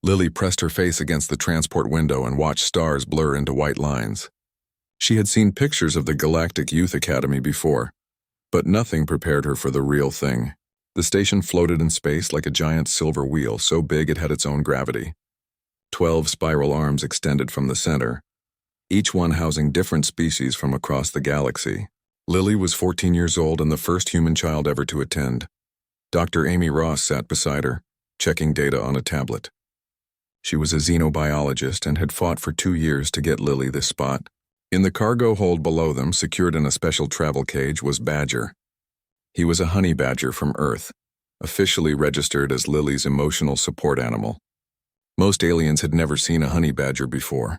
Lily pressed her face against the transport window and watched stars blur into white lines. She had seen pictures of the Galactic Youth Academy before, but nothing prepared her for the real thing. The station floated in space like a giant silver wheel so big it had its own gravity. 12 spiral arms extended from the center, each one housing different species from across the galaxy. Lily was 14 years old and the first human child ever to attend. Dr. Amy Ross sat beside her, checking data on a tablet. She was a xenobiologist and had fought for 2 years to get Lily this spot. In the cargo hold below them, secured in a special travel cage, was Badger. He was a honey badger from Earth, officially registered as Lily's emotional support animal. Most aliens had never seen a honey badger before.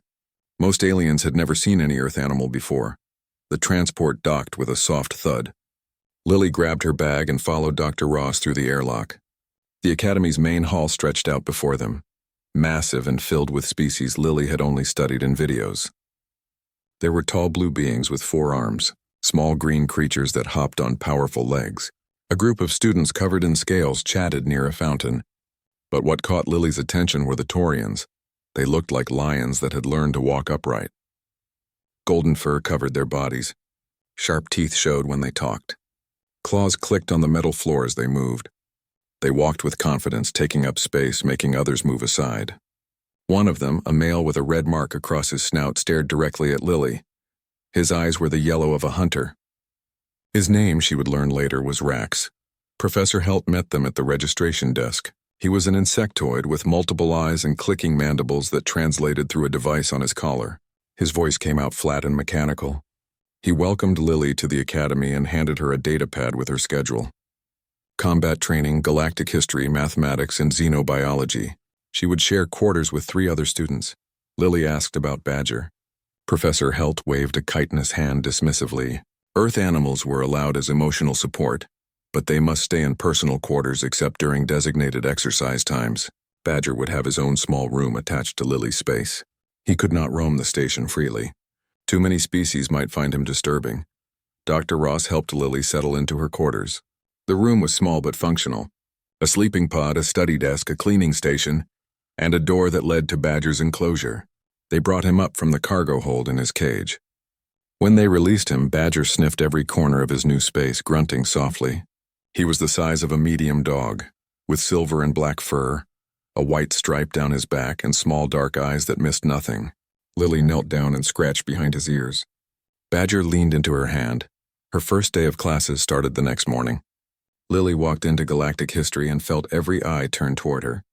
Most aliens had never seen any Earth animal before. The transport docked with a soft thud. Lily grabbed her bag and followed Dr. Ross through the airlock. The Academy's main hall stretched out before them, massive and filled with species Lily had only studied in videos. There were tall blue beings with 4 arms, small green creatures that hopped on powerful legs. A group of students covered in scales chatted near a fountain. But what caught Lily's attention were the Taurians. They looked like lions that had learned to walk upright. Golden fur covered their bodies. Sharp teeth showed when they talked. Claws clicked on the metal floor as they moved. They walked with confidence, taking up space, making others move aside. One of them, a male with a red mark across his snout, stared directly at Lily. His eyes were the yellow of a hunter. His name, she would learn later, was Rax. Professor Helt met them at the registration desk. He was an insectoid with multiple eyes and clicking mandibles that translated through a device on his collar. His voice came out flat and mechanical. He welcomed Lily to the academy and handed her a datapad with her schedule. Combat training, galactic history, mathematics, and xenobiology. She would share quarters with 3 other students. Lily asked about Badger. Professor Helt waved a chitinous hand dismissively. Earth animals were allowed as emotional support, but they must stay in personal quarters except during designated exercise times. Badger would have his own small room attached to Lily's space. He could not roam the station freely. Too many species might find him disturbing. Dr. Ross helped Lily settle into her quarters. The room was small but functional. A sleeping pod, a study desk, a cleaning station, and a door that led to Badger's enclosure. They brought him up from the cargo hold in his cage. When they released him, Badger sniffed every corner of his new space, grunting softly. He was the size of a medium dog, with silver and black fur, a white stripe down his back, and small dark eyes that missed nothing. Lily knelt down and scratched behind his ears. Badger leaned into her hand. Her first day of classes started the next morning. Lily walked into galactic history and felt every eye turn toward her.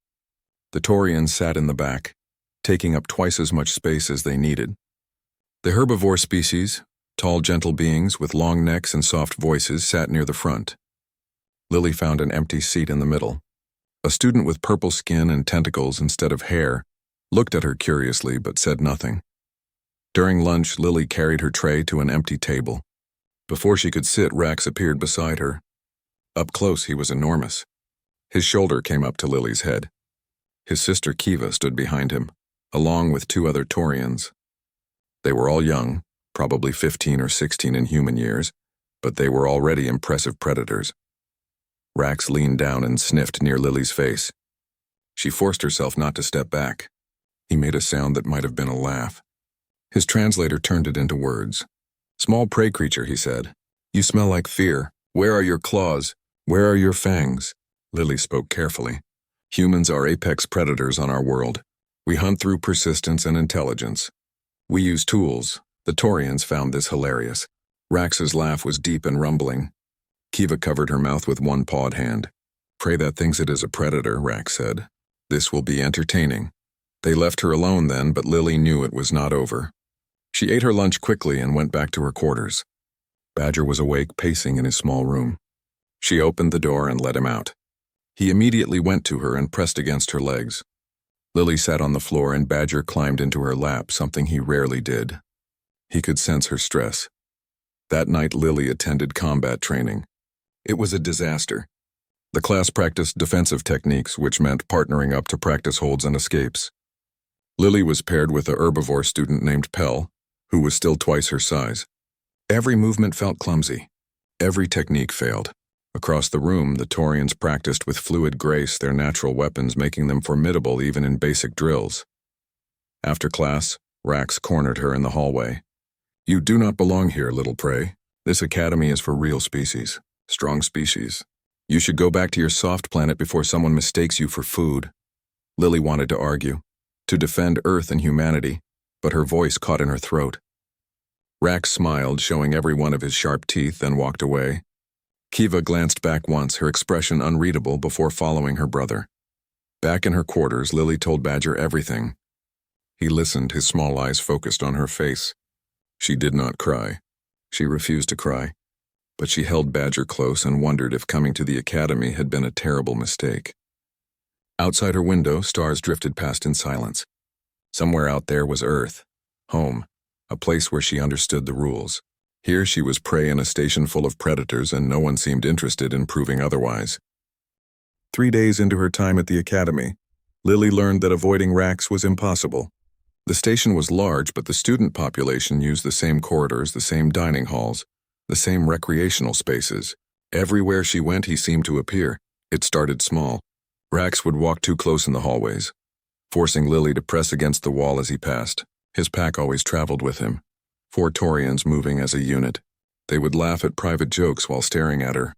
The Taurians sat in the back, taking up twice as much space as they needed. The herbivore species, tall, gentle beings with long necks and soft voices, sat near the front. Lily found an empty seat in the middle. A student with purple skin and tentacles instead of hair looked at her curiously but said nothing. During lunch, Lily carried her tray to an empty table. Before she could sit, Rax appeared beside her. Up close, he was enormous. His shoulder came up to Lily's head. His sister Kiva stood behind him, along with 2 other Taurians. They were all young, probably 15 or 16 in human years, but they were already impressive predators. Rax leaned down and sniffed near Lily's face. She forced herself not to step back. He made a sound that might have been a laugh. His translator turned it into words. "Small prey creature," he said. "You smell like fear. Where are your claws? Where are your fangs?" Lily spoke carefully. "Humans are apex predators on our world. We hunt through persistence and intelligence. We use tools." The Taurians found this hilarious. Rax's laugh was deep and rumbling. Kiva covered her mouth with one pawed hand. "Pray that thinks it is a predator," Rax said. "This will be entertaining." They left her alone then, but Lily knew it was not over. She ate her lunch quickly and went back to her quarters. Badger was awake, pacing in his small room. She opened the door and let him out. He immediately went to her and pressed against her legs. Lily sat on the floor and Badger climbed into her lap, something he rarely did. He could sense her stress. That night, Lily attended combat training. It was a disaster. The class practiced defensive techniques, which meant partnering up to practice holds and escapes. Lily was paired with a herbivore student named Pell, who was still twice her size. Every movement felt clumsy. Every technique failed. Across the room, the Taurians practiced with fluid grace their natural weapons, making them formidable even in basic drills. After class, Rax cornered her in the hallway. "You do not belong here, little prey. This academy is for real species, strong species. You should go back to your soft planet before someone mistakes you for food." Lily wanted to argue, to defend Earth and humanity, but her voice caught in her throat. Rax smiled, showing every one of his sharp teeth, then walked away. Kiva glanced back once, her expression unreadable, before following her brother. Back in her quarters, Lily told Badger everything. He listened, his small eyes focused on her face. She did not cry. She refused to cry. But she held Badger close and wondered if coming to the academy had been a terrible mistake. Outside her window, stars drifted past in silence. Somewhere out there was Earth, home, a place where she understood the rules. Here she was prey in a station full of predators, and no one seemed interested in proving otherwise. 3 days into her time at the academy, Lily learned that avoiding Rax was impossible. The station was large, but the student population used the same corridors, the same dining halls, the same recreational spaces. Everywhere she went, he seemed to appear. It started small. Rax would walk too close in the hallways, forcing Lily to press against the wall as he passed. His pack always traveled with him, 4 Taurians moving as a unit. They would laugh at private jokes while staring at her.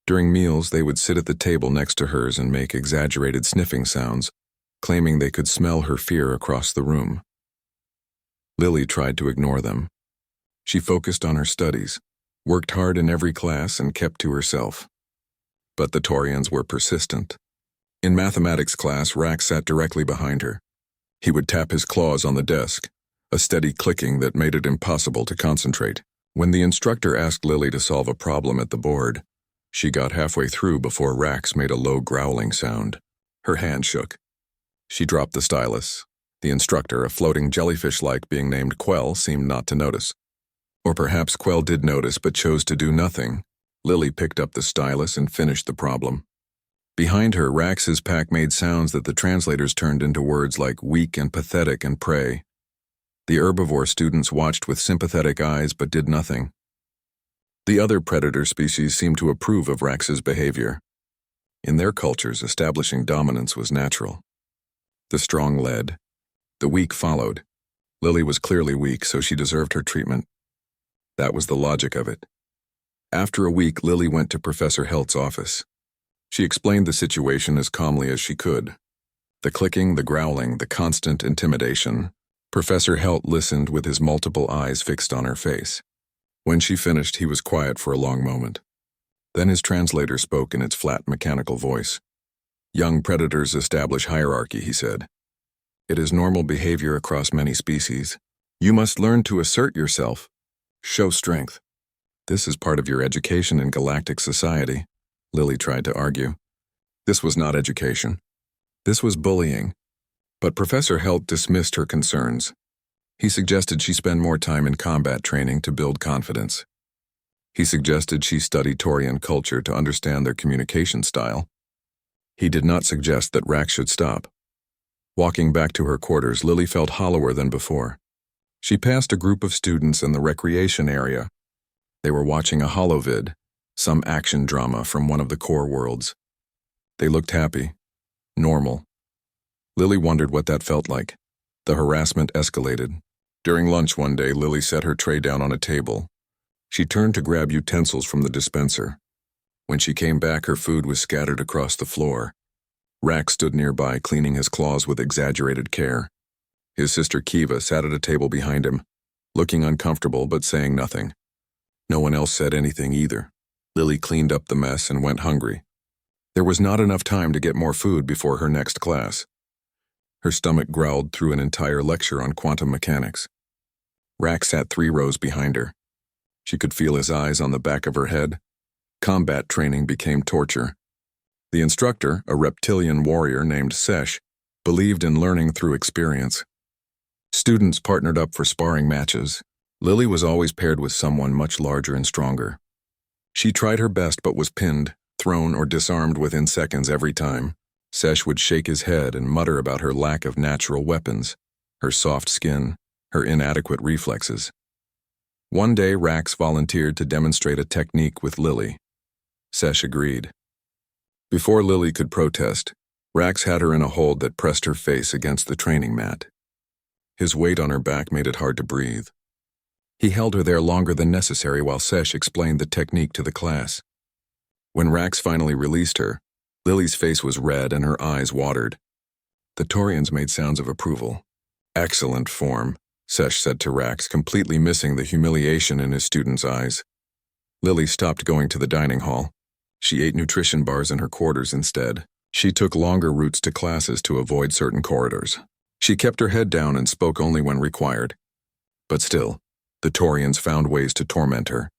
During meals, they would sit at the table next to hers and make exaggerated sniffing sounds, claiming they could smell her fear across the room. Lily tried to ignore them. She focused on her studies, worked hard in every class, and kept to herself. But the Taurians were persistent. In mathematics class, Rax sat directly behind her. He would tap his claws on the desk, a steady clicking that made it impossible to concentrate. When the instructor asked Lily to solve a problem at the board, she got halfway through before Rax made a low growling sound. Her hand shook. She dropped the stylus. The instructor, a floating jellyfish-like being named Quell, seemed not to notice. Or perhaps Quell did notice but chose to do nothing. Lily picked up the stylus and finished the problem. Behind her, Rax's pack made sounds that the translators turned into words like weak and pathetic and prey. The herbivore students watched with sympathetic eyes but did nothing. The other predator species seemed to approve of Rax's behavior. In their cultures, establishing dominance was natural. The strong led. The weak followed. Lily was clearly weak, so she deserved her treatment. That was the logic of it. After a week, Lily went to Professor Helt's office. She explained the situation as calmly as she could. The clicking, the growling, the constant intimidation. Professor Helt listened with his multiple eyes fixed on her face. When she finished, he was quiet for a long moment. Then his translator spoke in its flat mechanical voice. "Young predators establish hierarchy," he said. "It is normal behavior across many species. You must learn to assert yourself. Show strength. This is part of your education in galactic society," Lily tried to argue. This was not education. This was bullying. But Professor Helt dismissed her concerns. He suggested she spend more time in combat training to build confidence. He suggested she study Taurian culture to understand their communication style. He did not suggest that Rax should stop. Walking back to her quarters, Lily felt hollower than before. She passed a group of students in the recreation area. They were watching a holovid, some action drama from one of the core worlds. They looked happy, normal. Lily wondered what that felt like. The harassment escalated. During lunch one day, Lily set her tray down on a table. She turned to grab utensils from the dispenser. When she came back, her food was scattered across the floor. Rax stood nearby, cleaning his claws with exaggerated care. His sister Kiva sat at a table behind him, looking uncomfortable but saying nothing. No one else said anything either. Lily cleaned up the mess and went hungry. There was not enough time to get more food before her next class. Her stomach growled through an entire lecture on quantum mechanics. Rax sat 3 rows behind her. She could feel his eyes on the back of her head. Combat training became torture. The instructor, a reptilian warrior named Sesh, believed in learning through experience. Students partnered up for sparring matches. Lily was always paired with someone much larger and stronger. She tried her best but was pinned, thrown, or disarmed within seconds every time. Sesh would shake his head and mutter about her lack of natural weapons, her soft skin, her inadequate reflexes. One day, Rax volunteered to demonstrate a technique with Lily. Sesh agreed. Before Lily could protest, Rax had her in a hold that pressed her face against the training mat. His weight on her back made it hard to breathe. He held her there longer than necessary while Sesh explained the technique to the class. When Rax finally released her, Lily's face was red and her eyes watered. The Taurians made sounds of approval. "Excellent form," Sesh said to Rax, completely missing the humiliation in his student's eyes. Lily stopped going to the dining hall. She ate nutrition bars in her quarters instead. She took longer routes to classes to avoid certain corridors. She kept her head down and spoke only when required. But still, the Taurians found ways to torment her.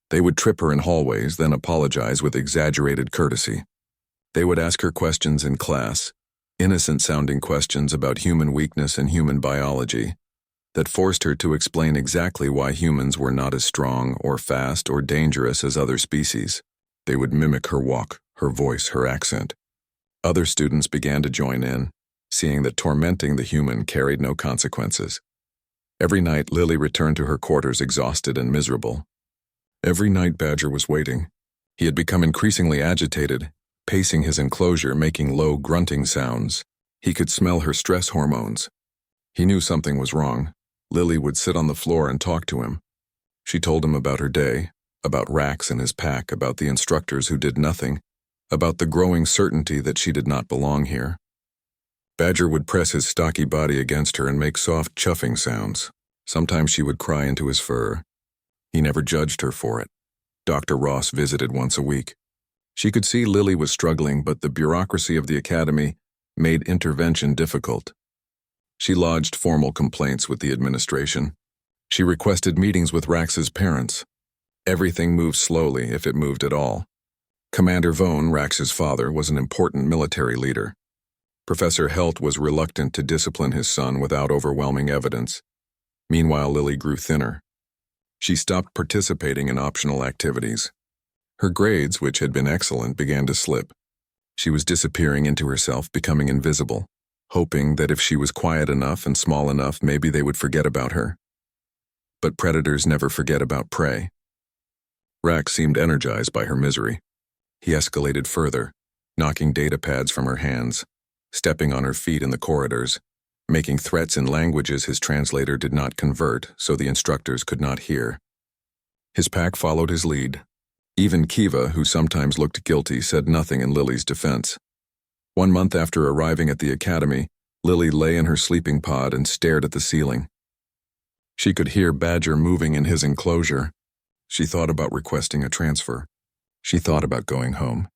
They would trip her in hallways, then apologize with exaggerated courtesy. They would ask her questions in class, innocent-sounding questions about human weakness and human biology, that forced her to explain exactly why humans were not as strong or fast or dangerous as other species. They would mimic her walk, her voice, her accent. Other students began to join in, seeing that tormenting the human carried no consequences. Every night, Lily returned to her quarters exhausted and miserable. Every night, Badger was waiting. He had become increasingly agitated, pacing his enclosure, making low, grunting sounds. He could smell her stress hormones. He knew something was wrong. Lily would sit on the floor and talk to him. She told him about her day, about Rax and his pack, about the instructors who did nothing, about the growing certainty that she did not belong here. Badger would press his stocky body against her and make soft chuffing sounds. Sometimes she would cry into his fur. He never judged her for it. Dr. Ross visited once a week. She could see Lily was struggling, but the bureaucracy of the academy made intervention difficult. She lodged formal complaints with the administration. She requested meetings with Rax's parents. Everything moved slowly, if it moved at all. Commander Vone, Rax's father, was an important military leader. Professor Helt was reluctant to discipline his son without overwhelming evidence. Meanwhile, Lily grew thinner. She stopped participating in optional activities. Her grades, which had been excellent, began to slip. She was disappearing into herself, becoming invisible, hoping that if she was quiet enough and small enough, maybe they would forget about her. But predators never forget about prey. Rax seemed energized by her misery. He escalated further, knocking data pads from her hands, stepping on her feet in the corridors, making threats in languages his translator did not convert so the instructors could not hear. His pack followed his lead. Even Kiva, who sometimes looked guilty, said nothing in Lily's defense. 1 month after arriving at the academy, Lily lay in her sleeping pod and stared at the ceiling. She could hear Badger moving in his enclosure. She thought about requesting a transfer. She thought about going home.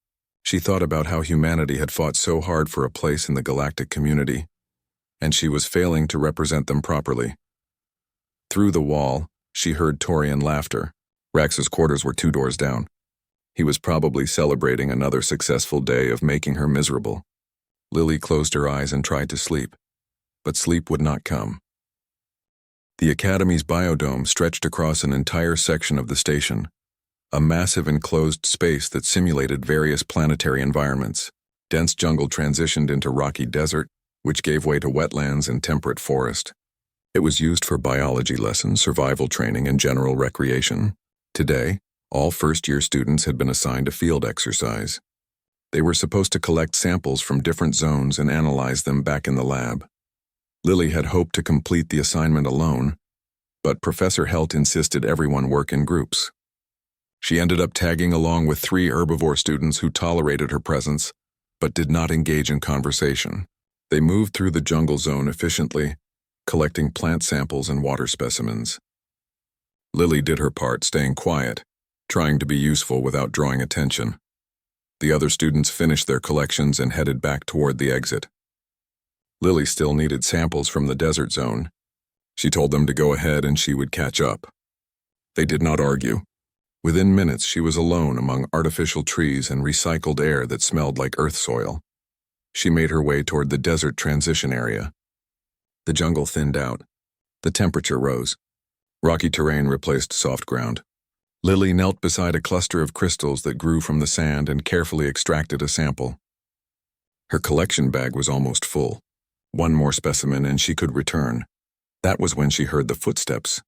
She thought about how humanity had fought so hard for a place in the galactic community, and she was failing to represent them properly. Through the wall, she heard Taurian laughter. Rax's quarters were 2 doors down. He was probably celebrating another successful day of making her miserable. Lily closed her eyes and tried to sleep, but sleep would not come. The Academy's biodome stretched across an entire section of the station, a massive enclosed space that simulated various planetary environments. Dense jungle transitioned into rocky desert, which gave way to wetlands and temperate forest. It was used for biology lessons, survival training, and general recreation. Today, all first-year students had been assigned a field exercise. They were supposed to collect samples from different zones and analyze them back in the lab. Lily had hoped to complete the assignment alone, but Professor Helt insisted everyone work in groups. She ended up tagging along with 3 herbivore students who tolerated her presence, but did not engage in conversation. They moved through the jungle zone efficiently, collecting plant samples and water specimens. Lily did her part, staying quiet, trying to be useful without drawing attention. The other students finished their collections and headed back toward the exit. Lily still needed samples from the desert zone. She told them to go ahead and she would catch up. They did not argue. Within minutes, she was alone among artificial trees and recycled air that smelled like earth soil. She made her way toward the desert transition area. The jungle thinned out. The temperature rose. Rocky terrain replaced soft ground. Lily knelt beside a cluster of crystals that grew from the sand and carefully extracted a sample. Her collection bag was almost full. 1 more specimen and she could return. That was when she heard the footsteps.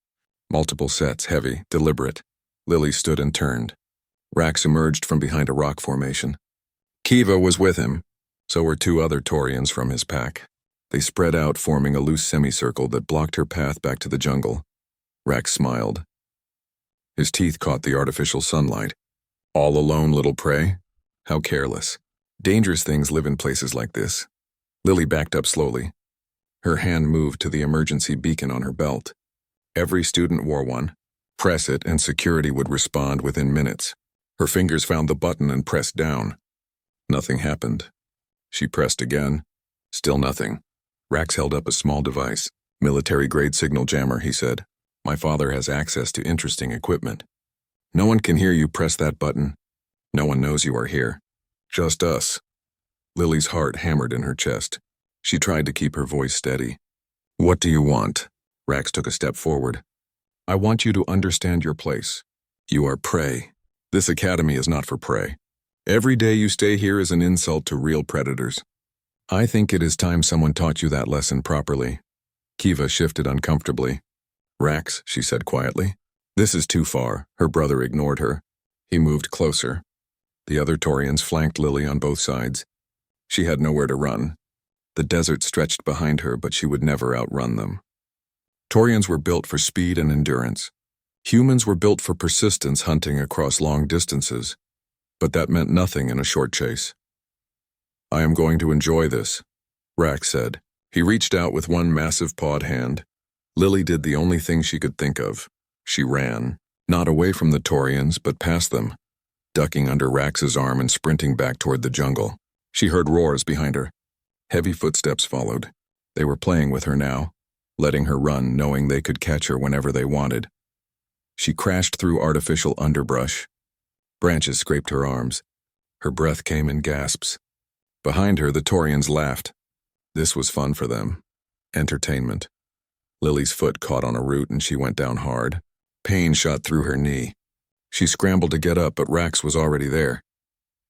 Multiple sets, heavy, deliberate. Lily stood and turned. Rax emerged from behind a rock formation. Kiva was with him. So were two other Taurians from his pack. They spread out, forming a loose semicircle that blocked her path back to the jungle. Rax smiled. His teeth caught the artificial sunlight. All alone, little prey? How careless. Dangerous things live in places like this. Lily backed up slowly. Her hand moved to the emergency beacon on her belt. Every student wore one. Press it and security would respond within minutes. Her fingers found the button and pressed down. Nothing happened. She pressed again. Still nothing. Rax held up a small device. Military-grade signal jammer, he said. My father has access to interesting equipment. No one can hear you press that button. No one knows you are here. Just us. Lily's heart hammered in her chest. She tried to keep her voice steady. What do you want? Rax took a step forward. I want you to understand your place. You are prey. This academy is not for prey. Every day you stay here is an insult to real predators. I think it is time someone taught you that lesson properly. Kiva shifted uncomfortably. Rax, she said quietly. This is too far. Her brother ignored her. He moved closer. The other Taurians flanked Lily on both sides. She had nowhere to run. The desert stretched behind her, but she would never outrun them. Taurians were built for speed and endurance. Humans were built for persistence, hunting across long distances. But that meant nothing in a short chase. I am going to enjoy this, Rax said. He reached out with one massive pawed hand. Lily did the only thing she could think of. She ran, not away from the Taurians, but past them, ducking under Rax's arm and sprinting back toward the jungle. She heard roars behind her. Heavy footsteps followed. They were playing with her now, letting her run, knowing they could catch her whenever they wanted. She crashed through artificial underbrush. Branches scraped her arms. Her breath came in gasps. Behind her, the Taurians laughed. This was fun for them. Entertainment. Lily's foot caught on a root and she went down hard. Pain shot through her knee. She scrambled to get up, but Rax was already there.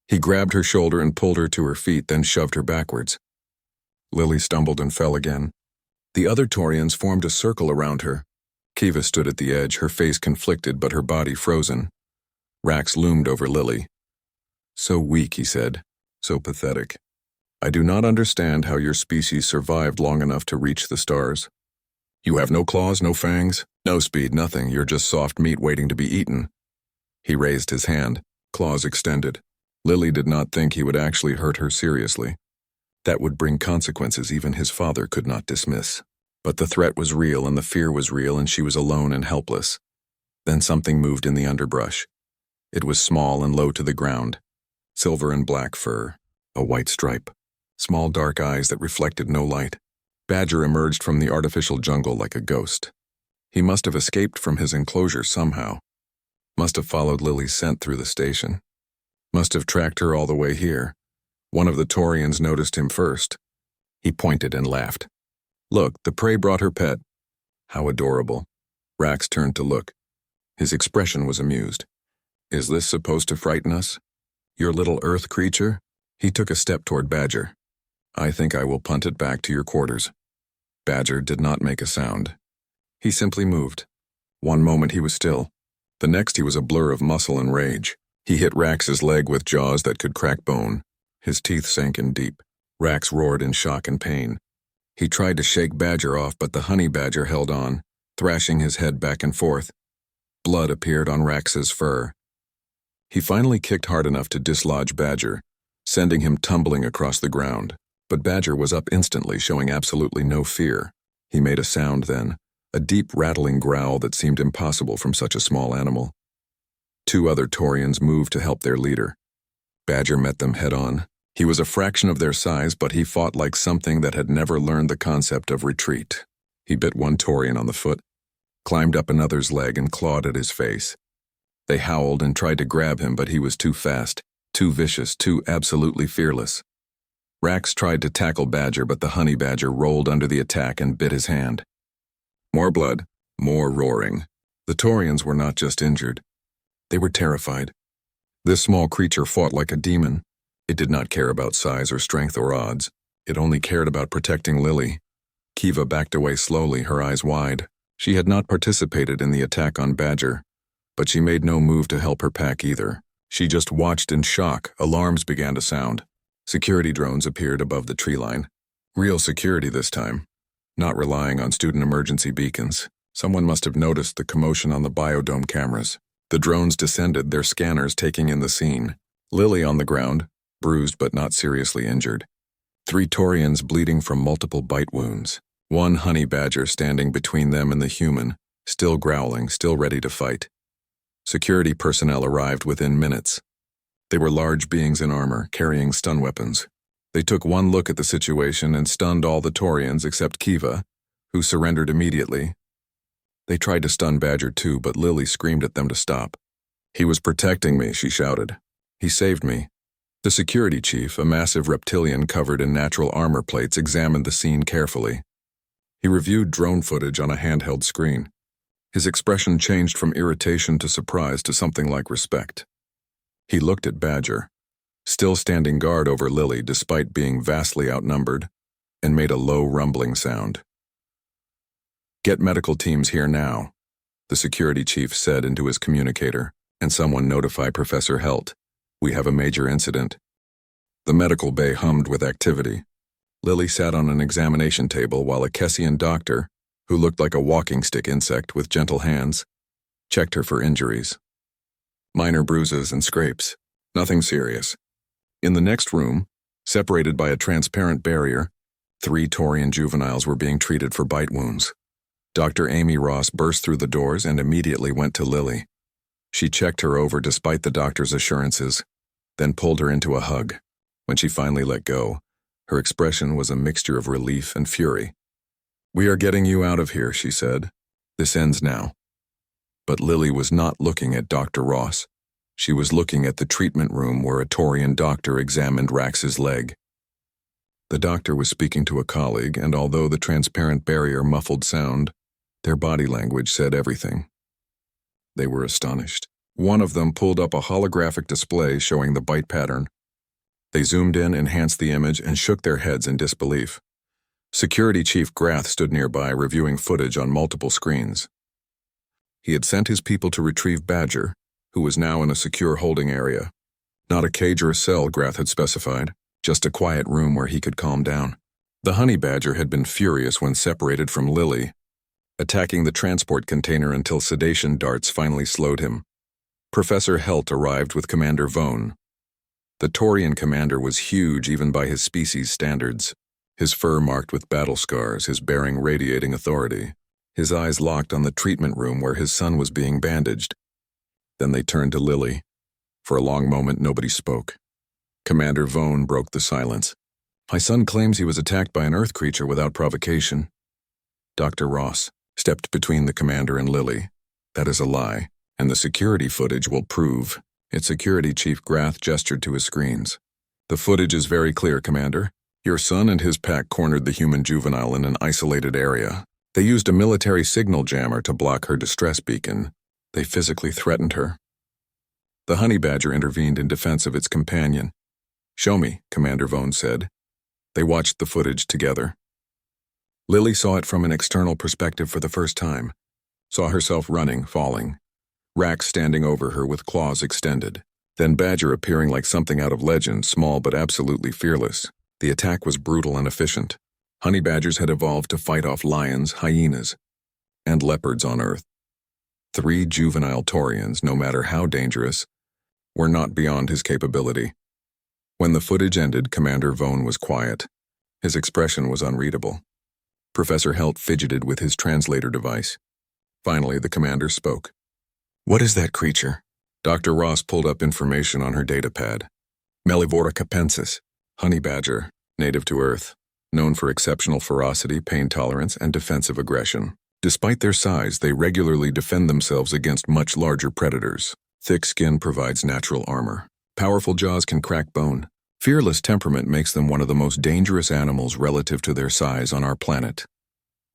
He grabbed her shoulder and pulled her to her feet, then shoved her backwards. Lily stumbled and fell again. The other Taurians formed a circle around her. Kiva stood at the edge, her face conflicted but her body frozen. Rax loomed over Lily. So weak, he said. So pathetic. I do not understand how your species survived long enough to reach the stars. You have no claws, no fangs, no speed, nothing. You're just soft meat waiting to be eaten. He raised his hand, claws extended. Lily did not think he would actually hurt her seriously. That would bring consequences even his father could not dismiss. But the threat was real and the fear was real and she was alone and helpless. Then something moved in the underbrush. It was small and low to the ground. Silver and black fur, a white stripe, small dark eyes that reflected no light. Badger emerged from the artificial jungle like a ghost. He must have escaped from his enclosure somehow. Must have followed Lily's scent through the station. Must have tracked her all the way here. One of the Taurians noticed him first. He pointed and laughed. Look, the prey brought her pet. How adorable. Rax turned to look. His expression was amused. Is this supposed to frighten us? Your little earth creature? He took a step toward Badger. I think I will punt it back to your quarters. Badger did not make a sound. He simply moved. One moment he was still. The next he was a blur of muscle and rage. He hit Rax's leg with jaws that could crack bone. His teeth sank in deep. Rax roared in shock and pain. He tried to shake Badger off, but the honey badger held on, thrashing his head back and forth. Blood appeared on Rax's fur. He finally kicked hard enough to dislodge Badger, sending him tumbling across the ground. But Badger was up instantly, showing absolutely no fear. He made a sound then, a deep rattling growl that seemed impossible from such a small animal. Two other Taurians moved to help their leader. Badger met them head-on. He was a fraction of their size, but he fought like something that had never learned the concept of retreat. He bit one Taurian on the foot, climbed up another's leg and clawed at his face. They howled and tried to grab him, but he was too fast, too vicious, too absolutely fearless. Rax tried to tackle Badger, but the honey badger rolled under the attack and bit his hand. More blood, more roaring. The Taurians were not just injured. They were terrified. This small creature fought like a demon. It did not care about size or strength or odds. It only cared about protecting Lily. Kiva backed away slowly, her eyes wide. She had not participated in the attack on Badger, but she made no move to help her pack either. She just watched in shock. Alarms began to sound. Security drones appeared above the tree line. Real security this time, not relying on student emergency beacons. Someone must have noticed the commotion on the biodome cameras. The drones descended, their scanners taking in the scene. Lily on the ground, bruised but not seriously injured. 3 Taurians bleeding from multiple bite wounds. 1 honey badger standing between them and the human, still growling, still ready to fight. Security personnel arrived within minutes. They were large beings in armor, carrying stun weapons. They took one look at the situation and stunned all the Taurians except Kiva, who surrendered immediately. They tried to stun Badger too, but Lily screamed at them to stop. "He was protecting me," she shouted. "He saved me." The security chief, a massive reptilian covered in natural armor plates, examined the scene carefully. He reviewed drone footage on a handheld screen. His expression changed from irritation to surprise to something like respect. He looked at Badger, still standing guard over Lily despite being vastly outnumbered, and made a low rumbling sound. "Get medical teams here now," the security chief said into his communicator, "and someone notify Professor Helt. We have a major incident." The medical bay hummed with activity. Lily sat on an examination table while a Kessian doctor, who looked like a walking stick insect with gentle hands, checked her for injuries. Minor bruises and scrapes, nothing serious. In the next room, separated by a transparent barrier, 3 Taurian juveniles were being treated for bite wounds. Dr. Amy Ross burst through the doors and immediately went to Lily. She checked her over despite the doctor's assurances, then pulled her into a hug. When she finally let go, her expression was a mixture of relief and fury. "We are getting you out of here," she said. "This ends now." But Lily was not looking at Dr. Ross. She was looking at the treatment room where a Taurian doctor examined Rax's leg. The doctor was speaking to a colleague, and although the transparent barrier muffled sound, their body language said everything. They were astonished. One of them pulled up a holographic display showing the bite pattern. They zoomed in, enhanced the image, and shook their heads in disbelief. Security Chief Grath stood nearby, reviewing footage on multiple screens. He had sent his people to retrieve Badger, who was now in a secure holding area. Not a cage or a cell, Grath had specified, just a quiet room where he could calm down. The honey badger had been furious when separated from Lily, attacking the transport container until sedation darts finally slowed him. Professor Helt arrived with Commander Vone. The Taurian commander was huge even by his species standards, his fur marked with battle scars, his bearing radiating authority. His eyes locked on the treatment room where his son was being bandaged. Then they turned to Lily. For a long moment, nobody spoke. Commander Vone broke the silence. "My son claims he was attacked by an earth creature without provocation." Dr. Ross stepped between the commander and Lily. "That is a lie, and the security footage will prove." Its security chief Grath gestured to his screens. "The footage is very clear, Commander. Your son and his pack cornered the human juvenile in an isolated area. They used a military signal jammer to block her distress beacon. They physically threatened her." The honey badger intervened in defense of its companion. "Show me," Commander Vone said. They watched the footage together. Lily saw it from an external perspective for the first time, saw herself running, falling. Rax standing over her with claws extended. Then Badger appearing like something out of legend, small but absolutely fearless. The attack was brutal and efficient. Honey badgers had evolved to fight off lions, hyenas, and leopards on Earth. 3 juvenile Taurians, no matter how dangerous, were not beyond his capability. When the footage ended, Commander Vone was quiet. His expression was unreadable. Professor Helt fidgeted with his translator device. Finally, the commander spoke. "What is that creature?" Dr. Ross pulled up information on her datapad. Mellivora capensis, honey badger, native to Earth, known for exceptional ferocity, pain tolerance, and defensive aggression. Despite their size, they regularly defend themselves against much larger predators. Thick skin provides natural armor. Powerful jaws can crack bone. Fearless temperament makes them one of the most dangerous animals relative to their size on our planet.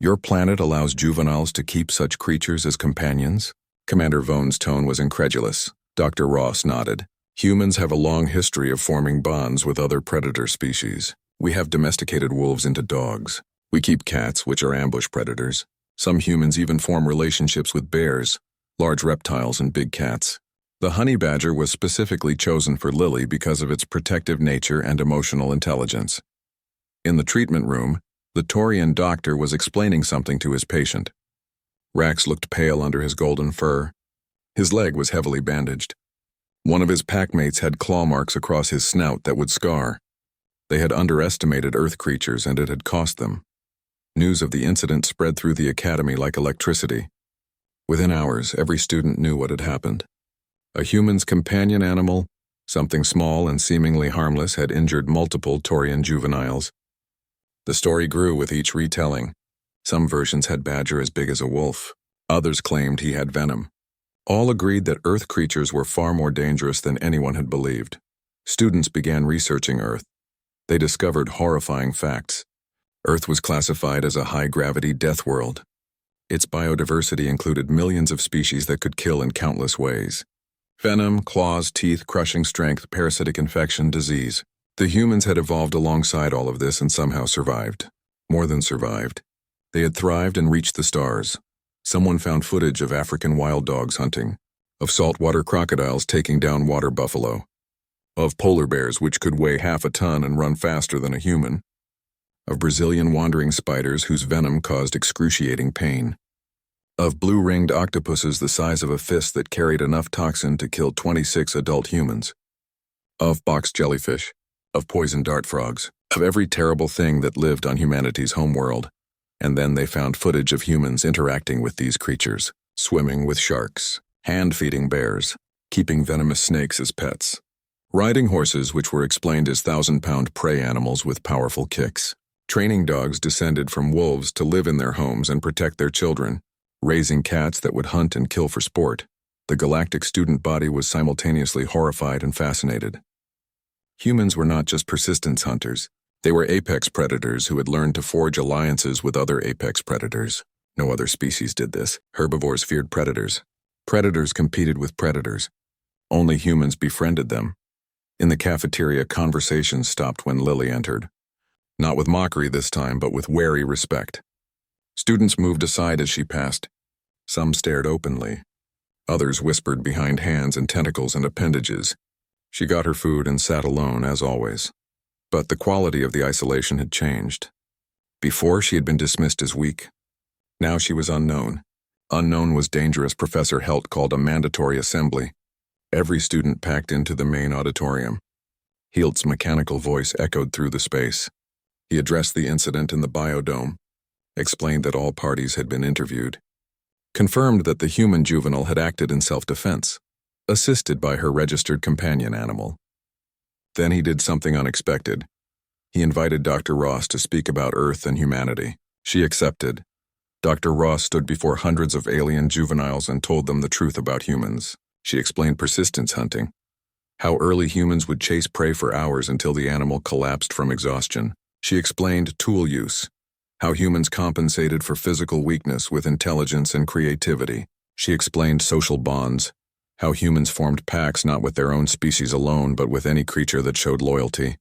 Your planet allows juveniles to keep such creatures as companions? Commander Vone's tone was incredulous. Dr. Ross nodded. Humans have a long history of forming bonds with other predator species. We have domesticated wolves into dogs. We keep cats, which are ambush predators. Some humans even form relationships with bears, large reptiles, and big cats. The honey badger was specifically chosen for Lily because of its protective nature and emotional intelligence. In the treatment room, the Taurian doctor was explaining something to his patient. Rax looked pale under his golden fur. His leg was heavily bandaged. One of his packmates had claw marks across his snout that would scar. They had underestimated Earth creatures, and it had cost them. News of the incident spread through the academy like electricity. Within hours, every student knew what had happened. A human's companion animal, something small and seemingly harmless, had injured multiple Taurian juveniles. The story grew with each retelling. Some versions had Badger as big as a wolf. Others claimed he had venom. All agreed that Earth creatures were far more dangerous than anyone had believed. Students began researching Earth. They discovered horrifying facts. Earth was classified as a high-gravity death world. Its biodiversity included millions of species that could kill in countless ways. Venom, claws, teeth, crushing strength, parasitic infection, disease. The humans had evolved alongside all of this and somehow survived. More than survived. They had thrived and reached the stars. Someone found footage of African wild dogs hunting, of saltwater crocodiles taking down water buffalo, of polar bears which could weigh half a ton and run faster than a human, of Brazilian wandering spiders whose venom caused excruciating pain, of blue-ringed octopuses the size of a fist that carried enough toxin to kill 26 adult humans, of box jellyfish, of poison dart frogs, of every terrible thing that lived on humanity's homeworld. And then they found footage of humans interacting with these creatures, swimming with sharks, hand-feeding bears, keeping venomous snakes as pets, riding horses which were explained as 1,000-pound prey animals with powerful kicks, training dogs descended from wolves to live in their homes and protect their children, raising cats that would hunt and kill for sport. The galactic student body was simultaneously horrified and fascinated. Humans were not just persistence hunters. They were apex predators who had learned to forge alliances with other apex predators. No other species did this. Herbivores feared predators. Predators competed with predators. Only humans befriended them. In the cafeteria, conversations stopped when Lily entered. Not with mockery this time, but with wary respect. Students moved aside as she passed. Some stared openly. Others whispered behind hands and tentacles and appendages. She got her food and sat alone, as always. But the quality of the isolation had changed. Before, she had been dismissed as weak. Now she was unknown. Unknown was dangerous. Professor Helt called a mandatory assembly. Every student packed into the main auditorium. Hilt's mechanical voice echoed through the space. He addressed the incident in the biodome, explained that all parties had been interviewed, confirmed that the human juvenile had acted in self-defense, assisted by her registered companion animal. Then he did something unexpected. He invited Dr. Ross to speak about Earth and humanity. She accepted. Dr. Ross stood before hundreds of alien juveniles and told them the truth about humans. She explained persistence hunting, how early humans would chase prey for hours until the animal collapsed from exhaustion. She explained tool use, how humans compensated for physical weakness with intelligence and creativity. She explained social bonds, how humans formed packs not with their own species alone but with any creature that showed loyalty.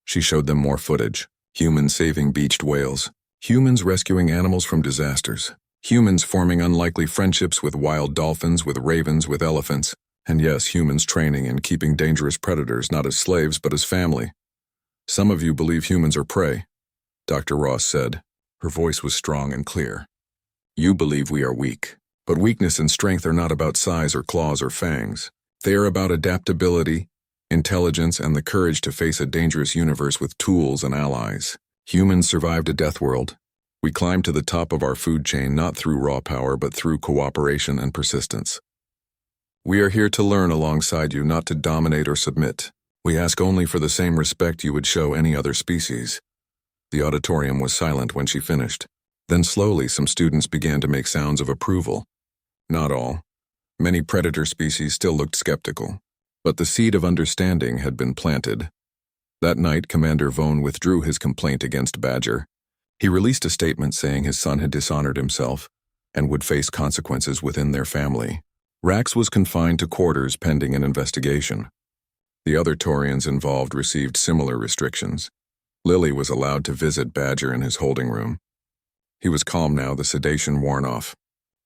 She showed them more footage. Humans saving beached whales. Humans rescuing animals from disasters. Humans forming unlikely friendships with wild dolphins, with ravens, with elephants. And yes, humans training and keeping dangerous predators not as slaves but as family. Some of you believe humans are prey, Dr. Ross said. Her voice was strong and clear. You believe we are weak. But weakness and strength are not about size or claws or fangs. They are about adaptability, intelligence, and the courage to face a dangerous universe with tools and allies. Humans survived a death world. We climbed to the top of our food chain not through raw power but through cooperation and persistence. We are here to learn alongside you, not to dominate or submit. We ask only for the same respect you would show any other species. The auditorium was silent when she finished. Then slowly some students began to make sounds of approval. Not all. Many predator species still looked skeptical. But the seed of understanding had been planted. That night, Commander Vone withdrew his complaint against Badger. He released a statement saying his son had dishonored himself and would face consequences within their family. Rax was confined to quarters pending an investigation. The other Taurians involved received similar restrictions. Lily was allowed to visit Badger in his holding room. He was calm now, the sedation worn off.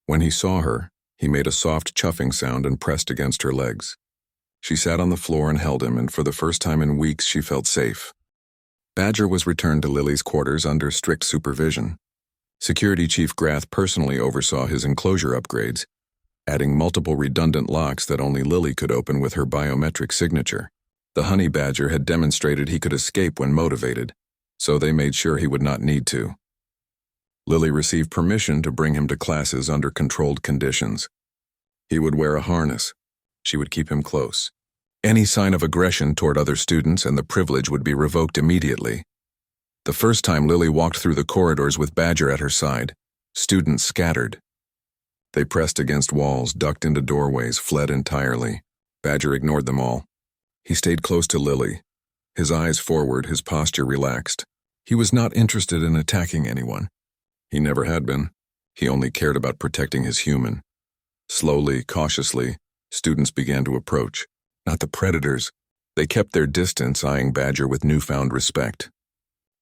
When he saw her, He made a soft chuffing sound and pressed against her legs. She sat on the floor and held him, and for the first time in weeks she felt safe. Badger was returned to Lily's quarters under strict supervision. Security Chief Grath personally oversaw his enclosure upgrades, adding multiple redundant locks that only Lily could open with her biometric signature. The honey badger had demonstrated he could escape when motivated, so they made sure he would not need to. Lily received permission to bring him to classes under controlled conditions. He would wear a harness. She would keep him close. Any sign of aggression toward other students and the privilege would be revoked immediately. The first time Lily walked through the corridors with Badger at her side, students scattered. They pressed against walls, ducked into doorways, fled entirely. Badger ignored them all. He stayed close to Lily, his eyes forward, his posture relaxed. He was not interested in attacking anyone. He never had been. He only cared about protecting his human. Slowly, cautiously, students began to approach. Not the predators. They kept their distance, eyeing Badger with newfound respect.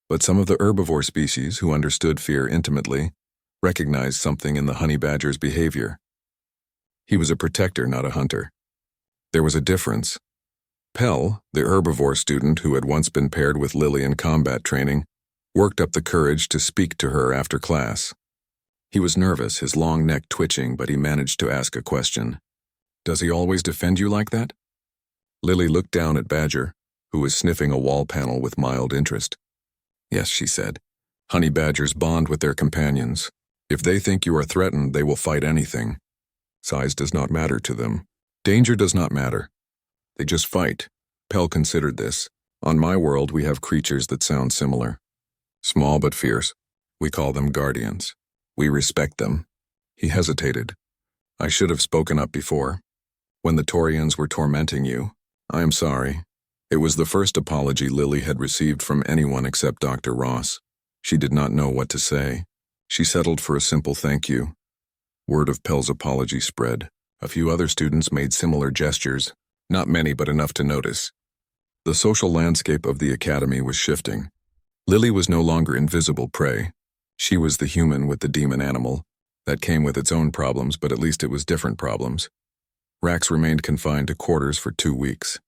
But some of the herbivore species, who understood fear intimately, recognized something in the honey badger's behavior. He was a protector, not a hunter. There was a difference. Pell, the herbivore student who had once been paired with Lily in combat training, worked up the courage to speak to her after class. He was nervous, his long neck twitching, but he managed to ask a question. "Does he always defend you like that?" Lily looked down at Badger, who was sniffing a wall panel with mild interest. "Yes," she said. "Honey badgers bond with their companions. If they think you are threatened, they will fight anything. Size does not matter to them. Danger does not matter. They just fight." Pell considered this. "On my world, we have creatures that sound similar. Small but fierce. We call them guardians. We respect them." He hesitated. "I should have spoken up before. When the Taurians were tormenting you, I am sorry." It was the first apology Lily had received from anyone except Dr. Ross. She did not know what to say. She settled for a simple thank you. Word of Pell's apology spread. A few other students made similar gestures, not many but enough to notice. The social landscape of the academy was shifting. Lily was no longer invisible prey. She was the human with the demon animal. That came with its own problems, but at least it was different problems. Rax remained confined to quarters for 2 weeks.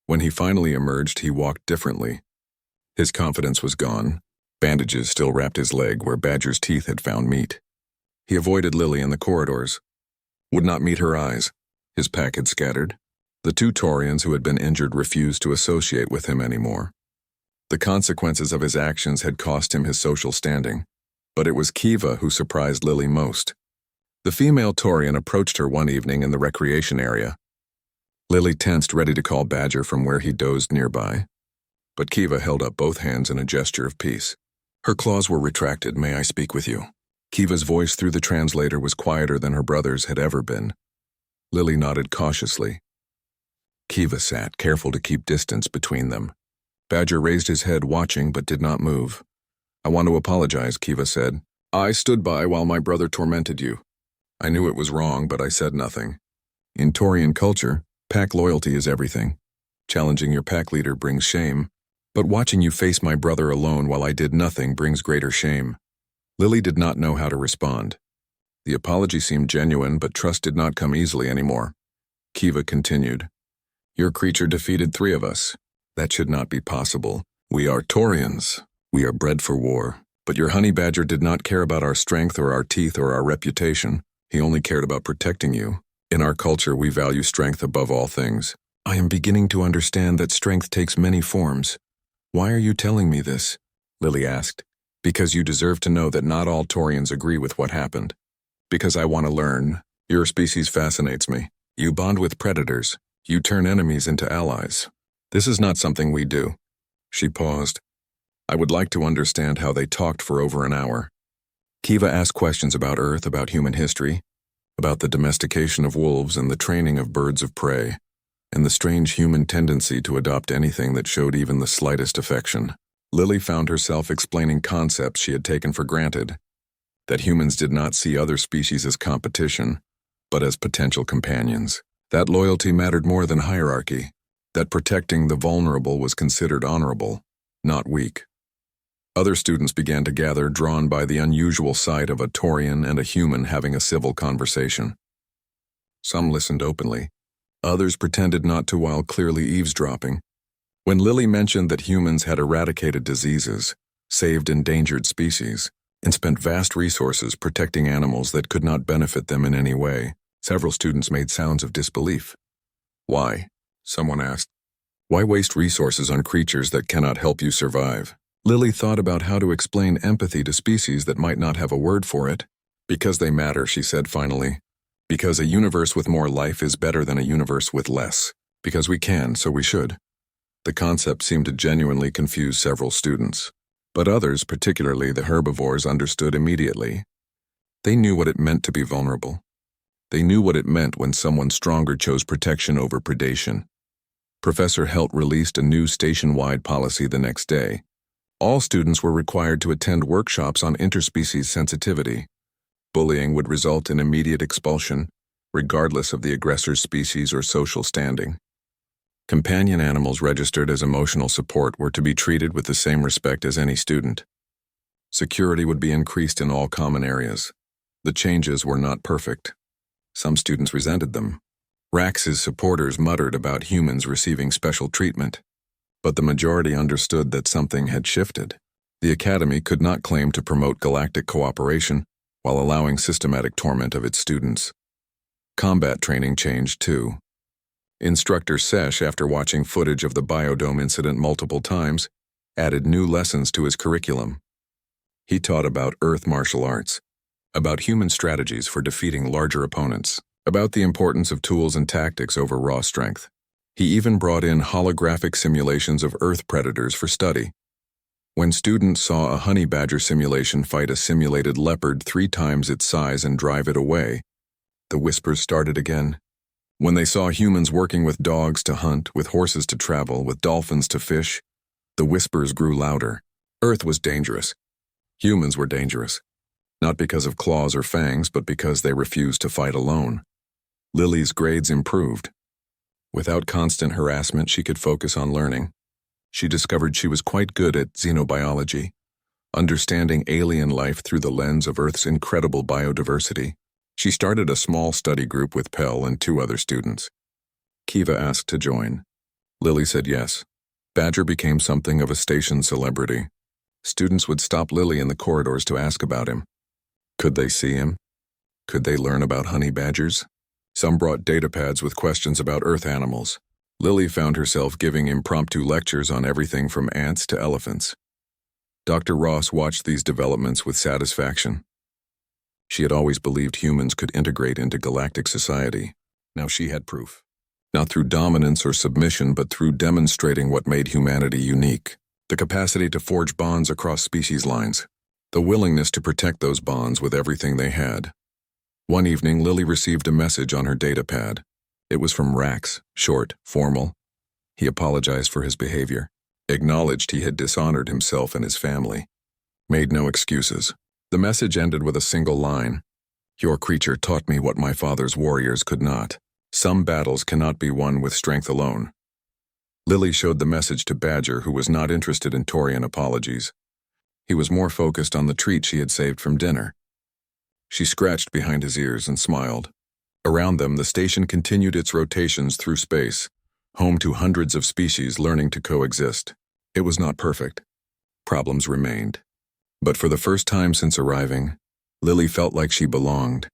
When he finally emerged, he walked differently. His confidence was gone. Bandages still wrapped his leg where Badger's teeth had found meat. He avoided Lily in the corridors, would not meet her eyes. His pack had scattered. The 2 Taurians who had been injured refused to associate with him anymore. The consequences of his actions had cost him his social standing, but it was Kiva who surprised Lily most. The female Taurian approached her one evening in the recreation area. Lily tensed, ready to call Badger from where he dozed nearby. But Kiva held up both hands in a gesture of peace. Her claws were retracted. "May I speak with you?" Kiva's voice through the translator was quieter than her brother's had ever been. Lily nodded cautiously. Kiva sat, careful to keep distance between them. Badger raised his head, watching, but did not move. "I want to apologize," Kiva said. "I stood by while my brother tormented you. I knew it was wrong, but I said nothing. In Taurian culture, pack loyalty is everything. Challenging your pack leader brings shame, but watching you face my brother alone while I did nothing brings greater shame." Lily did not know how to respond. The apology seemed genuine, but trust did not come easily anymore. Kiva continued. "Your creature defeated 3 of us. That should not be possible. We are Taurians. We are bred for war. But your honey badger did not care about our strength or our teeth or our reputation. He only cared about protecting you. In our culture, we value strength above all things. I am beginning to understand that strength takes many forms. Why are you telling me this?" Lily asked. "Because you deserve to know that not all Taurians agree with what happened. Because I want to learn. Your species fascinates me. You bond with predators. You turn enemies into allies. This is not something we do." She paused. "I would like to understand how they talked for over an hour." Kiva asked questions about Earth, about human history, about the domestication of wolves and the training of birds of prey, and the strange human tendency to adopt anything that showed even the slightest affection. Lily found herself explaining concepts she had taken for granted, that humans did not see other species as competition, but as potential companions. That loyalty mattered more than hierarchy, that protecting the vulnerable was considered honorable, not weak. Other students began to gather, drawn by the unusual sight of a Taurian and a human having a civil conversation. Some listened openly. Others pretended not to while clearly eavesdropping. When Lily mentioned that humans had eradicated diseases, saved endangered species, and spent vast resources protecting animals that could not benefit them in any way, several students made sounds of disbelief. Why? Someone asked. Why waste resources on creatures that cannot help you survive? Lily thought about how to explain empathy to species that might not have a word for it. Because they matter, she said finally. Because a universe with more life is better than a universe with less. Because we can, so we should. The concept seemed to genuinely confuse several students. But others, particularly the herbivores, understood immediately. They knew what it meant to be vulnerable. They knew what it meant when someone stronger chose protection over predation. Professor Helt released a new station-wide policy the next day. All students were required to attend workshops on interspecies sensitivity. Bullying would result in immediate expulsion, regardless of the aggressor's species or social standing. Companion animals registered as emotional support were to be treated with the same respect as any student. Security would be increased in all common areas. The changes were not perfect. Some students resented them. Rax's supporters muttered about humans receiving special treatment. But the majority understood that something had shifted. The Academy could not claim to promote galactic cooperation while allowing systematic torment of its students. Combat training changed too. Instructor Sesh, after watching footage of the biodome incident multiple times, added new lessons to his curriculum. He taught about Earth martial arts, about human strategies for defeating larger opponents, about the importance of tools and tactics over raw strength. He even brought in holographic simulations of Earth predators for study. When students saw a honey badger simulation fight a simulated leopard 3 times its size and drive it away, the whispers started again. When they saw humans working with dogs to hunt, with horses to travel, with dolphins to fish, the whispers grew louder. Earth was dangerous. Humans were dangerous. Not because of claws or fangs, but because they refused to fight alone. Lily's grades improved. Without constant harassment, she could focus on learning. She discovered she was quite good at xenobiology, understanding alien life through the lens of Earth's incredible biodiversity. She started a small study group with Pell and 2 other students. Kiva asked to join. Lily said yes. Badger became something of a station celebrity. Students would stop Lily in the corridors to ask about him. Could they see him? Could they learn about honey badgers? Some brought datapads with questions about Earth animals. Lily found herself giving impromptu lectures on everything from ants to elephants. Dr. Ross watched these developments with satisfaction. She had always believed humans could integrate into galactic society. Now she had proof. Not through dominance or submission, but through demonstrating what made humanity unique. The capacity to forge bonds across species lines. The willingness to protect those bonds with everything they had. One evening, Lily received a message on her datapad. It was from Rax, short, formal. He apologized for his behavior, acknowledged he had dishonored himself and his family, made no excuses. The message ended with a single line. Your creature taught me what my father's warriors could not. Some battles cannot be won with strength alone. Lily showed the message to Badger, who was not interested in Torian apologies. He was more focused on the treat she had saved from dinner. She scratched behind his ears and smiled. Around them, the station continued its rotations through space, home to hundreds of species learning to coexist. It was not perfect. Problems remained. But for the first time since arriving, Lily felt like she belonged.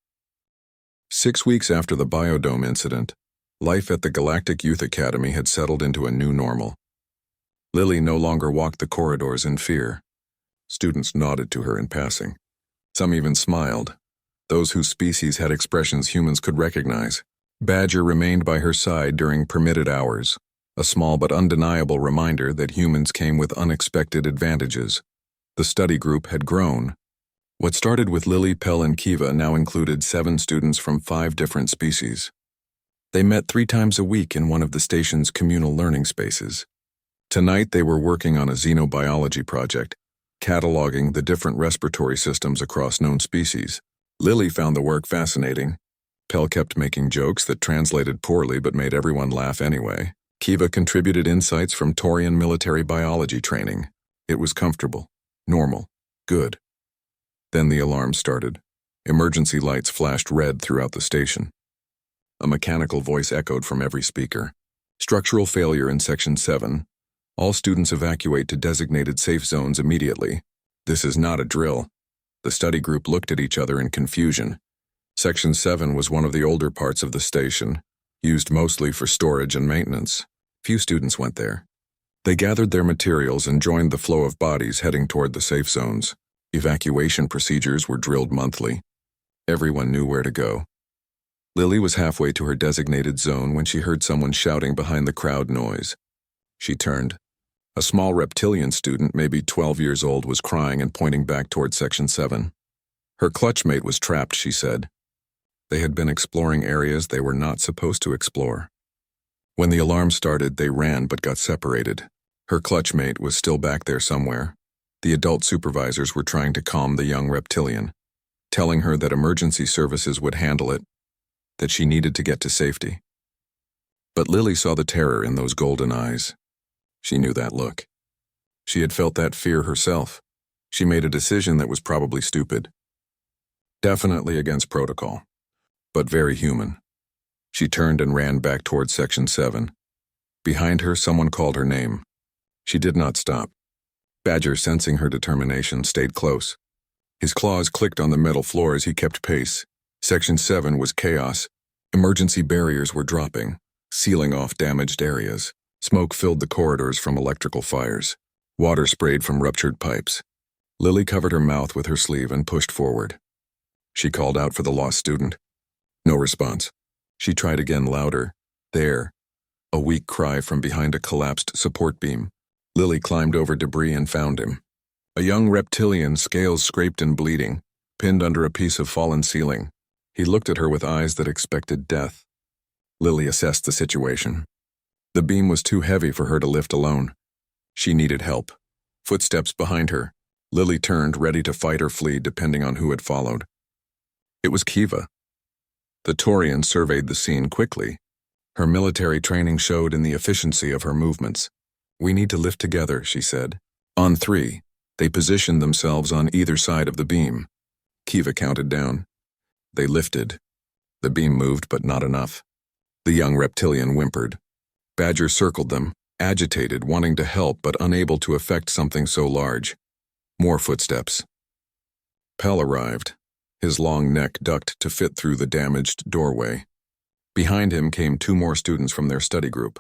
6 weeks after the biodome incident, life at the Galactic Youth Academy had settled into a new normal. Lily no longer walked the corridors in fear. Students nodded to her in passing. Some even smiled, those whose species had expressions humans could recognize. Badger remained by her side during permitted hours, a small but undeniable reminder that humans came with unexpected advantages. The study group had grown. What started with Lily, Pell, and Kiva now included 7 students from 5 different species. They met 3 times a week in one of the station's communal learning spaces. Tonight they were working on a xenobiology project, cataloging the different respiratory systems across known species. Lily found the work fascinating. Pell kept making jokes that translated poorly but made everyone laugh anyway. Kiva contributed insights from Torian military biology training. It was comfortable, normal, good. Then the alarm started. Emergency lights flashed red throughout the station. A mechanical voice echoed from every speaker. Structural failure in Section 7. All students evacuate to designated safe zones immediately. This is not a drill. The study group looked at each other in confusion. Section 7 was one of the older parts of the station, used mostly for storage and maintenance. Few students went there. They gathered their materials and joined the flow of bodies heading toward the safe zones. Evacuation procedures were drilled monthly. Everyone knew where to go. Lily was halfway to her designated zone when she heard someone shouting behind the crowd noise. She turned. A small reptilian student, maybe 12 years old, was crying and pointing back toward Section 7. Her clutchmate was trapped, she said. They had been exploring areas they were not supposed to explore. When the alarm started, they ran but got separated. Her clutchmate was still back there somewhere. The adult supervisors were trying to calm the young reptilian, telling her that emergency services would handle it, that she needed to get to safety. But Lily saw the terror in those golden eyes. She knew that look. She had felt that fear herself. She made a decision that was probably stupid. Definitely against protocol, but very human. She turned and ran back towards Section 7. Behind her, someone called her name. She did not stop. Badger, sensing her determination, stayed close. His claws clicked on the metal floor as he kept pace. Section 7 was chaos. Emergency barriers were dropping, sealing off damaged areas. Smoke filled the corridors from electrical fires. Water sprayed from ruptured pipes. Lily covered her mouth with her sleeve and pushed forward. She called out for the lost student. No response. She tried again, louder. There. A weak cry from behind a collapsed support beam. Lily climbed over debris and found him. A young reptilian, scales scraped and bleeding, pinned under a piece of fallen ceiling. He looked at her with eyes that expected death. Lily assessed the situation. The beam was too heavy for her to lift alone. She needed help. Footsteps behind her. Lily turned, ready to fight or flee depending on who had followed. It was Kiva. The Taurian surveyed the scene quickly. Her military training showed in the efficiency of her movements. We need to lift together, she said. On 3, they positioned themselves on either side of the beam. Kiva counted down. They lifted. The beam moved, but not enough. The young reptilian whimpered. Badger circled them, agitated, wanting to help but unable to effect something so large. More footsteps. Pell arrived. His long neck ducked to fit through the damaged doorway. Behind him came 2 more students from their study group.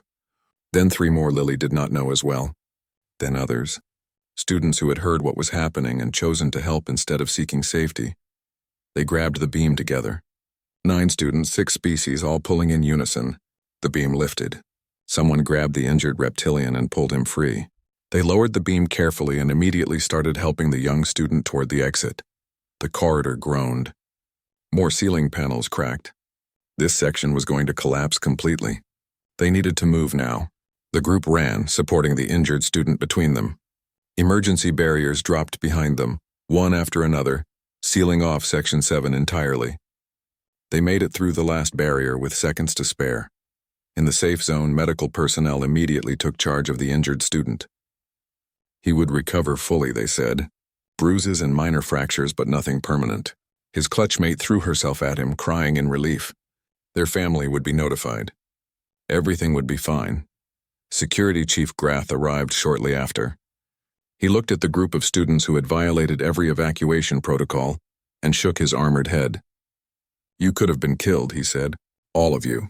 Then 3 more Lily did not know as well. Then others. Students who had heard what was happening and chosen to help instead of seeking safety. They grabbed the beam together. 9 students, 6 species, all pulling in unison. The beam lifted. Someone grabbed the injured reptilian and pulled him free. They lowered the beam carefully and immediately started helping the young student toward the exit. The corridor groaned. More ceiling panels cracked. This section was going to collapse completely. They needed to move now. The group ran, supporting the injured student between them. Emergency barriers dropped behind them, one after another, sealing off Section 7 entirely. They made it through the last barrier with seconds to spare. In the safe zone, medical personnel immediately took charge of the injured student. He would recover fully, they said. Bruises and minor fractures, but nothing permanent. His clutchmate threw herself at him, crying in relief. Their family would be notified. Everything would be fine. Security Chief Grath arrived shortly after. He looked at the group of students who had violated every evacuation protocol and shook his armored head. You could have been killed, he said. All of you.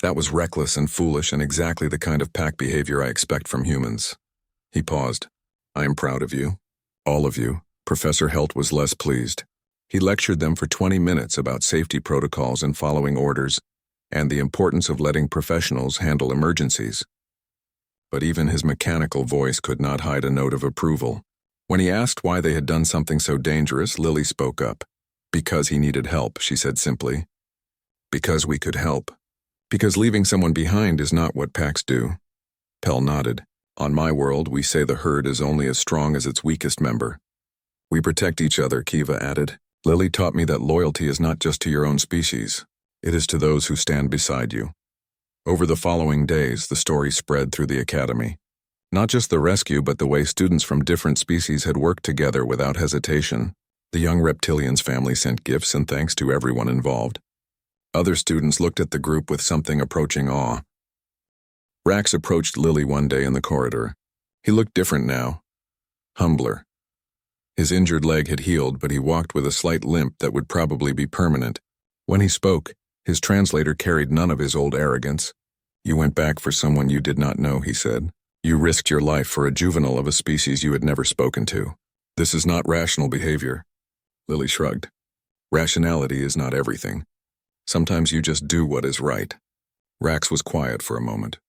That was reckless and foolish and exactly the kind of pack behavior I expect from humans. He paused. I am proud of you. All of you. Professor Helt was less pleased. He lectured them for 20 minutes about safety protocols and following orders, and the importance of letting professionals handle emergencies. But even his mechanical voice could not hide a note of approval. When he asked why they had done something so dangerous, Lily spoke up. Because he needed help, she said simply. Because we could help. Because leaving someone behind is not what packs do. Pell nodded. On my world, we say the herd is only as strong as its weakest member. We protect each other, Kiva added. Lily taught me that loyalty is not just to your own species. It is to those who stand beside you. Over the following days, the story spread through the academy. Not just the rescue, but the way students from different species had worked together without hesitation. The young reptilian's family sent gifts and thanks to everyone involved. Other students looked at the group with something approaching awe. Rax approached Lily one day in the corridor. He looked different now, humbler. His injured leg had healed, but he walked with a slight limp that would probably be permanent. When he spoke, his translator carried none of his old arrogance. "You went back for someone you did not know," he said. "You risked your life for a juvenile of a species you had never spoken to. This is not rational behavior." Lily shrugged. "Rationality is not everything. Sometimes you just do what is right." Rax was quiet for a moment.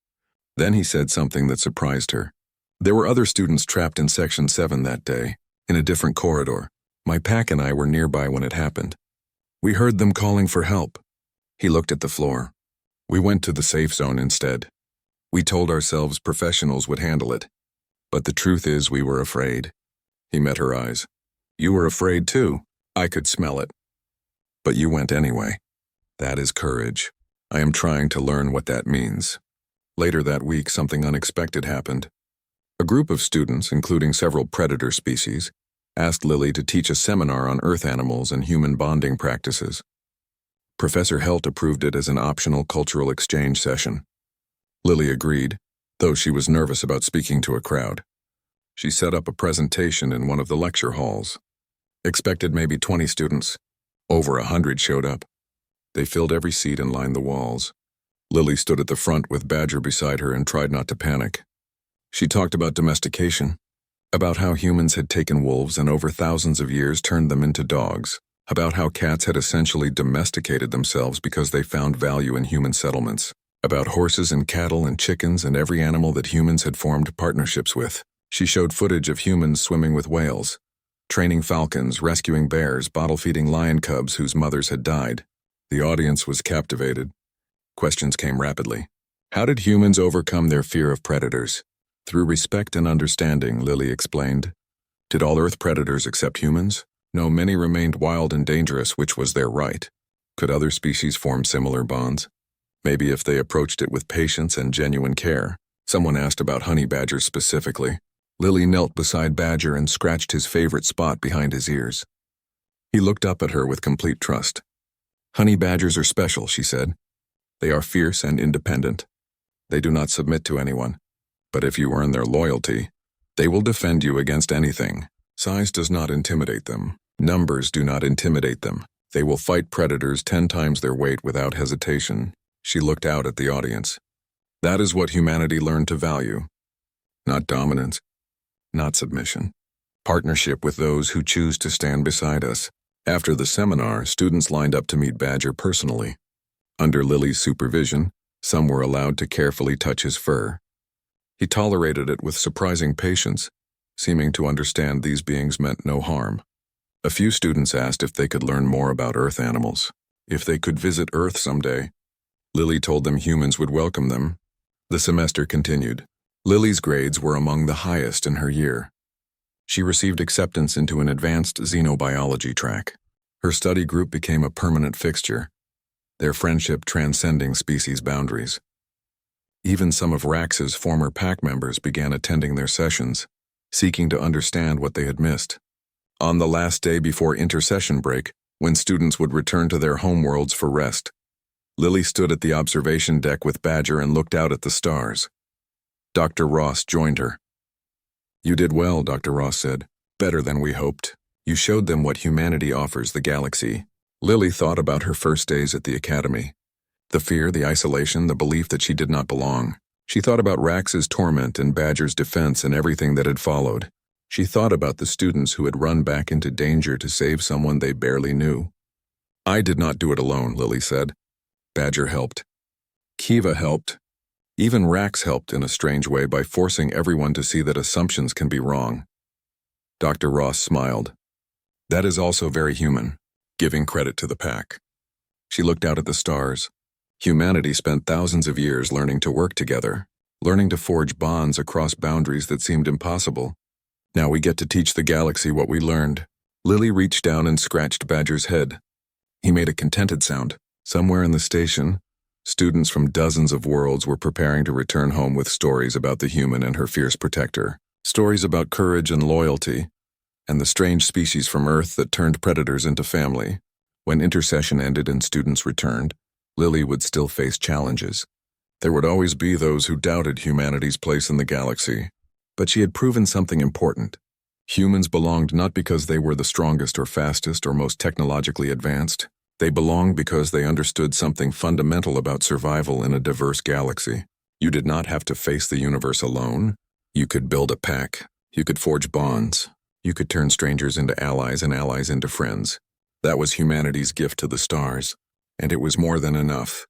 Then he said something that surprised her. "There were other students trapped in Section 7 that day, in a different corridor. My pack and I were nearby when it happened. We heard them calling for help." He looked at the floor. "We went to the safe zone instead. We told ourselves professionals would handle it. But the truth is we were afraid." He met her eyes. "You were afraid too. I could smell it. But you went anyway. That is courage. I am trying to learn what that means." Later that week, something unexpected happened. A group of students, including several predator species, asked Lily to teach a seminar on Earth animals and human bonding practices. Professor Helt approved it as an optional cultural exchange session. Lily agreed, though she was nervous about speaking to a crowd. She set up a presentation in one of the lecture halls. Expected maybe 20 students. Over 100 showed up. They filled every seat and lined the walls. Lily stood at the front with Badger beside her and tried not to panic. She talked about domestication, about how humans had taken wolves and over thousands of years turned them into dogs, about how cats had essentially domesticated themselves because they found value in human settlements, about horses and cattle and chickens and every animal that humans had formed partnerships with. She showed footage of humans swimming with whales, training falcons, rescuing bears, bottle-feeding lion cubs whose mothers had died. The audience was captivated. Questions came rapidly. How did humans overcome their fear of predators? Through respect and understanding, Lily explained. Did all Earth predators accept humans? No, many remained wild and dangerous, which was their right. Could other species form similar bonds? Maybe if they approached it with patience and genuine care. Someone asked about honey badgers specifically. Lily knelt beside Badger and scratched his favorite spot behind his ears. He looked up at her with complete trust. "Honey badgers are special," she said. "They are fierce and independent. They do not submit to anyone. But if you earn their loyalty, they will defend you against anything. Size does not intimidate them. Numbers do not intimidate them. They will fight predators 10 times their weight without hesitation." She looked out at the audience. That is what humanity learned to value. Not dominance, not submission. Partnership with those who choose to stand beside us. After the seminar, students lined up to meet Badger personally. Under Lily's supervision, some were allowed to carefully touch his fur. He tolerated it with surprising patience, seeming to understand these beings meant no harm. A few students asked if they could learn more about Earth animals, if they could visit Earth someday. Lily told them humans would welcome them. The semester continued. Lily's grades were among the highest in her year. She received acceptance into an advanced xenobiology track. Her study group became a permanent fixture, their friendship transcending species boundaries. Even some of Rax's former pack members began attending their sessions, seeking to understand what they had missed. On the last day before intersession break, when students would return to their homeworlds for rest, Lily stood at the observation deck with Badger and looked out at the stars. Dr. Ross joined her. "You did well," Dr. Ross said. "Better than we hoped. You showed them what humanity offers the galaxy." Lily thought about her first days at the academy. The fear, the isolation, the belief that she did not belong. She thought about Rax's torment and Badger's defense and everything that had followed. She thought about the students who had run back into danger to save someone they barely knew. "I did not do it alone," Lily said. Badger helped. Kiva helped. Even Rax helped in a strange way by forcing everyone to see that assumptions can be wrong. Dr. Ross smiled. "That is also very human," giving credit to the pack. She looked out at the stars. Humanity spent thousands of years learning to work together, learning to forge bonds across boundaries that seemed impossible. Now we get to teach the galaxy what we learned. Lily reached down and scratched Badger's head. He made a contented sound. Somewhere in the station, students from dozens of worlds were preparing to return home with stories about the human and her fierce protector, stories about courage and loyalty, and the strange species from Earth that turned predators into family. When intersession ended and students returned, Lily would still face challenges. There would always be those who doubted humanity's place in the galaxy. But she had proven something important. Humans belonged not because they were the strongest or fastest or most technologically advanced. They belonged because they understood something fundamental about survival in a diverse galaxy. You did not have to face the universe alone. You could build a pack. You could forge bonds. You could turn strangers into allies and allies into friends. That was humanity's gift to the stars. And it was more than enough.